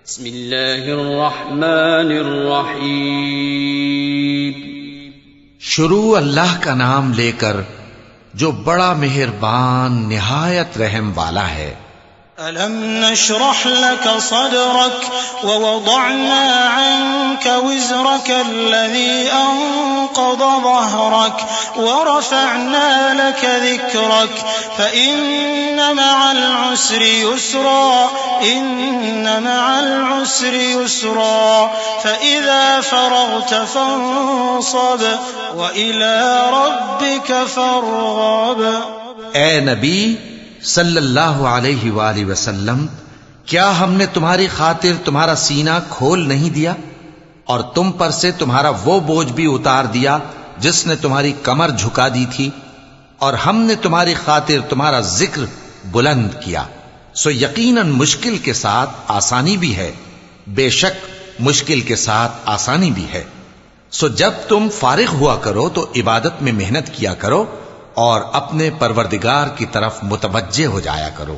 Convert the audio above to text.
بسم اللہ الرحمن الرحیم. شروع اللہ کا نام لے کر جو بڑا مہربان نہایت رحم والا ہے. ألم نشرح لك صدرك ووضعنا عنك وزرك الذي أنقض ظهرك ورفعنا لك ذكرك فإن مع العسر يسرا إن مع العسر يسرا فإذا فرغت فانصب وإلى ربك فارغب. اے نبی صلی اللہ علیہ وآلہ وسلم، کیا ہم نے تمہاری خاطر تمہارا سینہ کھول نہیں دیا اور تم پر سے تمہارا وہ بوجھ بھی اتار دیا جس نے تمہاری کمر جھکا دی تھی، اور ہم نے تمہاری خاطر تمہارا ذکر بلند کیا. سو یقیناً مشکل کے ساتھ آسانی بھی ہے، بے شک مشکل کے ساتھ آسانی بھی ہے. سو جب تم فارغ ہوا کرو تو عبادت میں محنت کیا کرو اور اپنے پروردگار کی طرف متوجہ ہو جایا کرو.